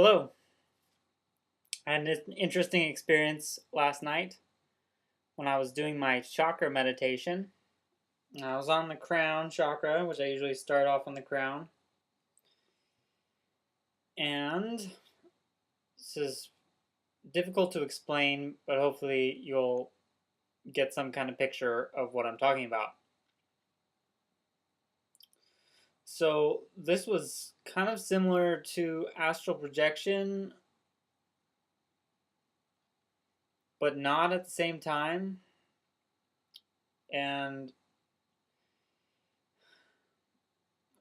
Hello. I had an interesting experience last night when I was doing my chakra meditation. I was on the crown chakra, which I usually start off on the crown. And this is difficult to explain, but hopefully you'll get some kind of picture of what I'm talking about. So, this was kind of similar to astral projection, but not at the same time. And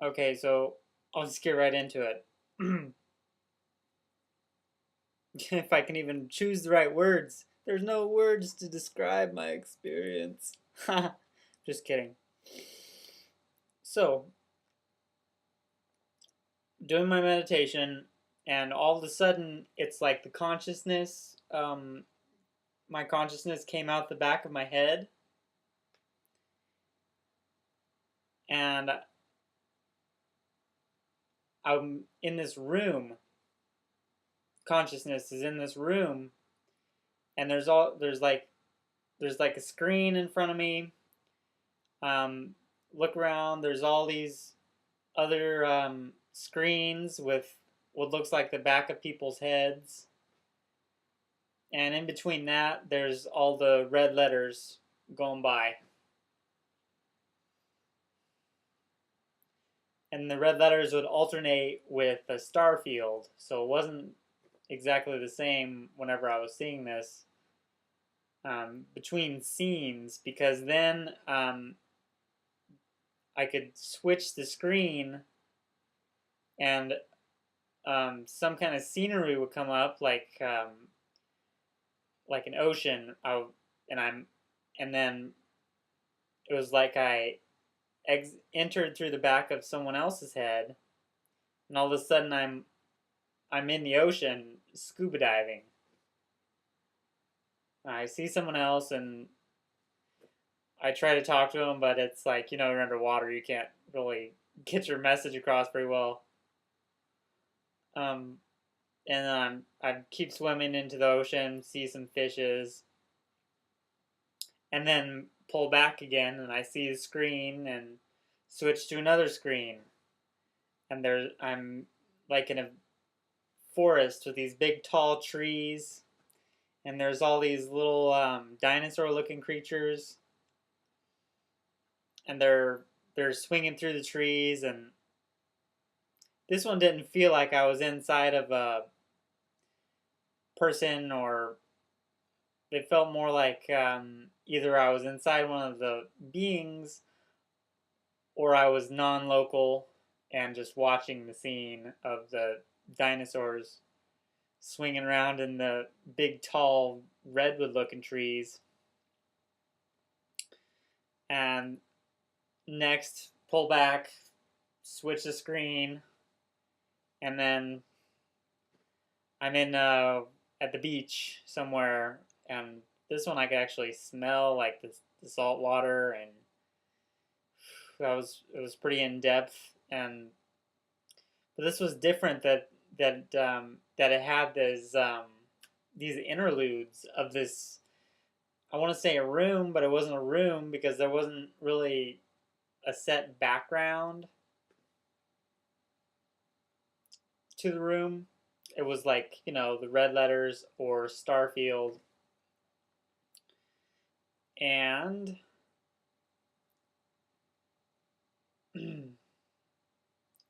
okay, so I'll just get right into it. If I can even choose the right words. There's no words to describe my experience. Just kidding. So, doing my meditation, and all of a sudden, it's like the consciousness, my consciousness came out the back of my head, and I'm in this room. Consciousness is in this room, and there's like a screen in front of me. Look around. There's all these other screens with what looks like the back of people's heads. And in between that, there's all the red letters going by. And the red letters would alternate with a star field. So it wasn't exactly the same whenever I was seeing this between scenes, because then I could switch the screen and some kind of scenery would come up, like an ocean. And then it was like I entered through the back of someone else's head, and all of a sudden I'm in the ocean scuba diving. I see someone else and I try to talk to them, but it's like, you're underwater, you can't really get your message across very well. Um, and then I keep swimming into the ocean, see some fishes, and then pull back again, and I see the screen and switch to another screen, and I'm like in a forest with these big tall trees, and there's all these little dinosaur-looking creatures, and they're swinging through the trees, and this one didn't feel like I was inside of a person, or it felt more like either I was inside one of the beings or I was non-local and just watching the scene of the dinosaurs swinging around in the big, tall, redwood-looking trees. And next, pull back, switch the screen, and then I'm in at the beach somewhere, and this one I could actually smell like the salt water, and it was pretty in depth. And but this was different, that it had these interludes of this. I want to say a room, but it wasn't a room because there wasn't really a set background to the room. It was like, the red letters or Starfield. And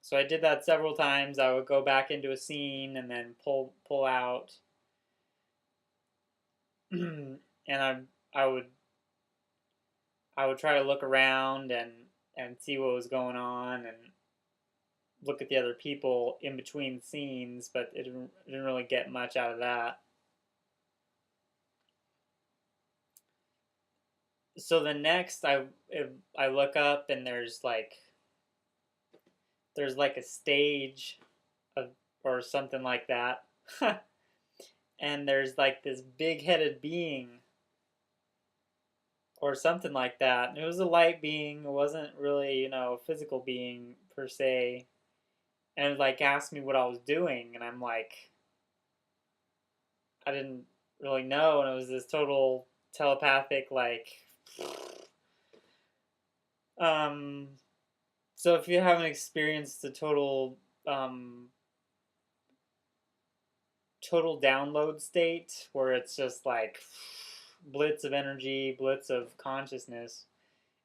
so I did that several times. I would go back into a scene and then pull out. And I would try to look around and see what was going on and look at the other people in between scenes, but it didn't really get much out of that. So the next, I look up and there's like a stage of or something like that, and there's like this big-headed being or something like that. And it was a light being. It wasn't really, a physical being per se. And it like asked me what I was doing, and I'm like, I didn't really know, and it was this total telepathic like. Um, so if you haven't experienced the total download state where it's just like blitz of energy, blitz of consciousness,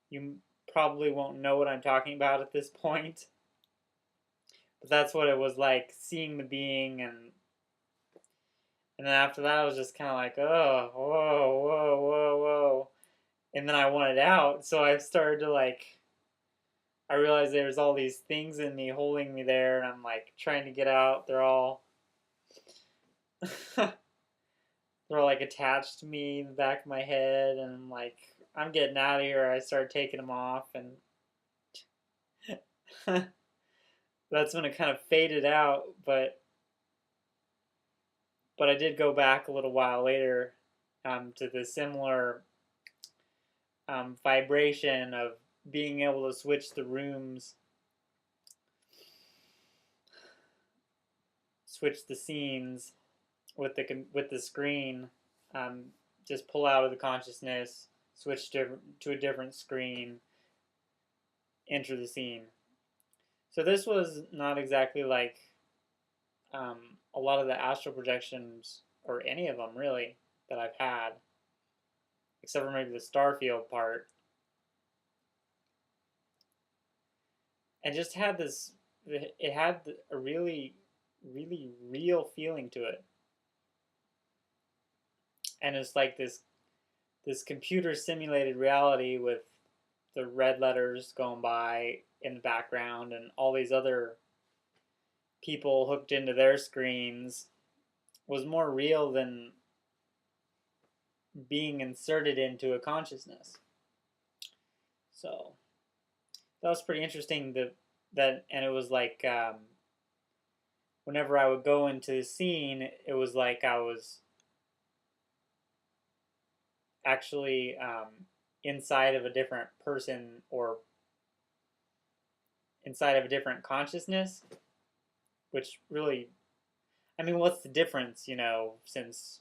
you probably won't know what I'm talking about at this point. But that's what it was like seeing the being, and then after that I was just kind of like, oh, whoa, whoa, whoa, whoa, and then I wanted out, so I started to like. I realized there's all these things in me holding me there, and I'm like trying to get out. They're all they're like attached to me in the back of my head, and I'm like, I'm getting out of here. I started taking them off, and that's when it kind of faded out. But I did go back a little while later to the similar vibration of being able to switch the rooms, switch the scenes with the screen. Just pull out of the consciousness, switch to a different screen, enter the scene. So this was not exactly like a lot of the astral projections, or any of them really, that I've had, except for maybe the Starfield part. And just had this, it had a really, really real feeling to it. And it's like this computer simulated reality with the red letters going by in the background and all these other people hooked into their screens was more real than being inserted into a consciousness. So that was pretty interesting. And it was like whenever I would go into the scene, it was like I was actually inside of a different person, or inside of a different consciousness, which really, I mean, what's the difference, since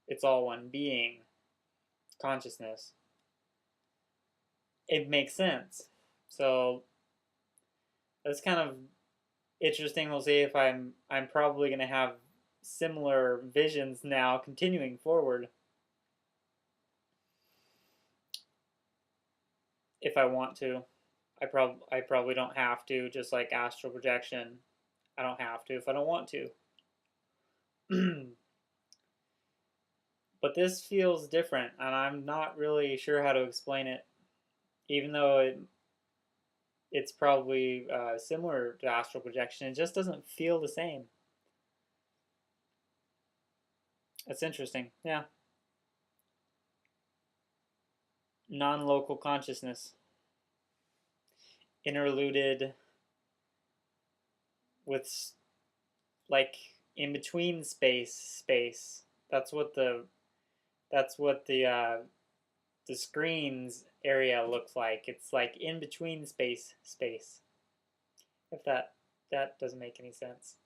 it's all one being, consciousness? It makes sense. So that's kind of interesting. We'll see if I'm probably going to have similar visions now continuing forward, if I want to. I probably don't have to, just like astral projection. I don't have to if I don't want to. But this feels different, and I'm not really sure how to explain it, even though it's probably similar to astral projection. It just doesn't feel the same. That's interesting. Yeah. Non-local consciousness. Interluded with, like, in between space. That's what the screens area looks like. It's like in between space. If that doesn't make any sense.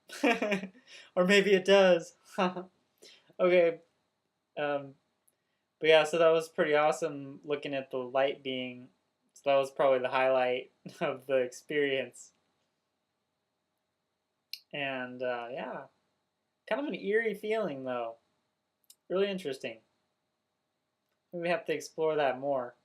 Or maybe it does. Okay. But yeah, so that was pretty awesome looking at the light being. So that was probably the highlight of the experience. And yeah, kind of an eerie feeling though. Really interesting. We have to explore that more.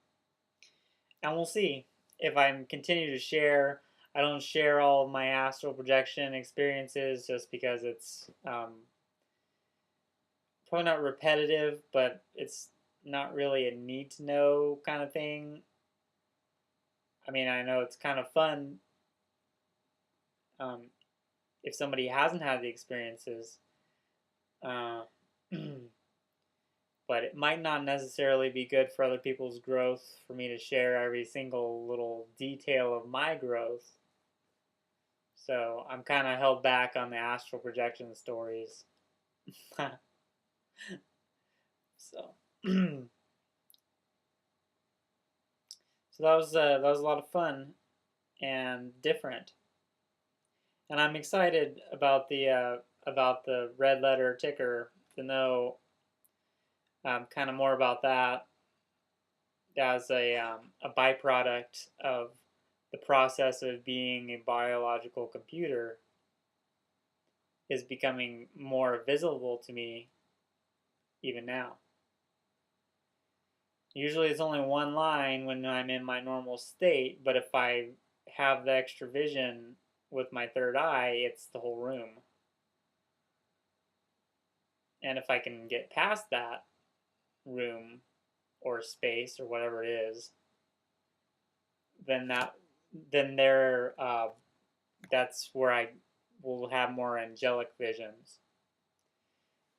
And we'll see if I continue to share. I don't share all of my astral projection experiences just because it's probably not repetitive, but it's not really a need to know kind of thing. I mean, I know it's kind of fun if somebody hasn't had the experiences, but it might not necessarily be good for other people's growth for me to share every single little detail of my growth. So I'm kind of held back on the astral projection stories. So, so that was a lot of fun and different, and I'm excited about the red letter ticker to know kind of more about that as a byproduct of the process of being a biological computer is becoming more visible to me even now. Usually it's only one line when I'm in my normal state, but if I have the extra vision with my third eye, it's the whole room. And if I can get past that room or space or whatever it is, then that's where I will have more angelic visions.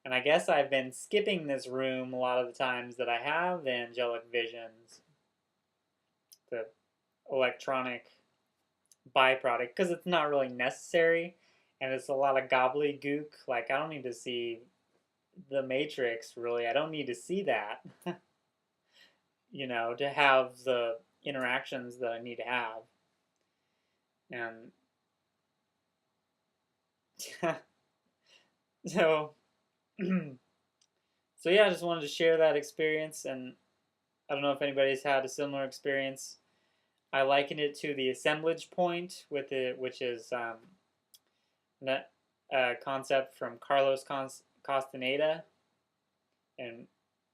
And I guess I've been skipping this room a lot of the times that I have the angelic visions, the electronic byproduct, because it's not really necessary, and it's a lot of gobbledygook. Like, I don't need to see the Matrix, really. I don't need to see that, to have the interactions that I need to have. And so, so yeah, I just wanted to share that experience, and I don't know if anybody's had a similar experience. I liken it to the assemblage point with it, which is that concept from Carlos Castaneda, and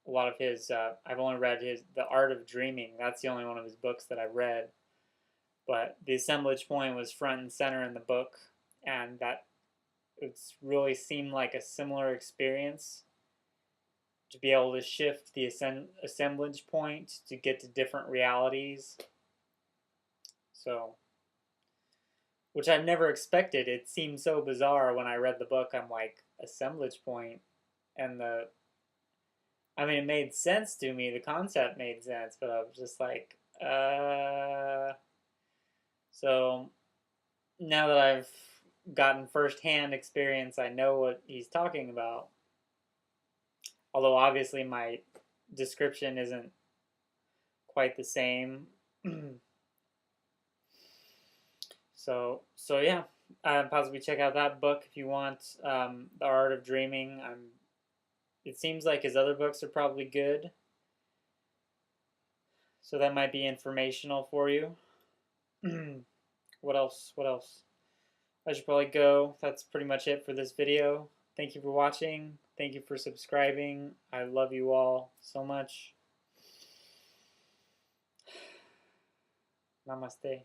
a lot of his. I've only read The Art of Dreaming. That's the only one of his books that I've read. But the assemblage point was front and center in the book, and that it's really seemed like a similar experience to be able to shift the assemblage point to get to different realities. So, which I've never expected. It seemed so bizarre when I read the book. I'm like, assemblage point, and it made sense to me. The concept made sense, but I was just like, So now that I've gotten firsthand experience, I know what he's talking about. Although obviously my description isn't quite the same. So yeah, possibly check out that book if you want. The Art of Dreaming. It seems like his other books are probably good, so that might be informational for you. What else? I should probably go. That's pretty much it for this video. Thank you for watching. Thank you for subscribing. I love you all so much. Namaste.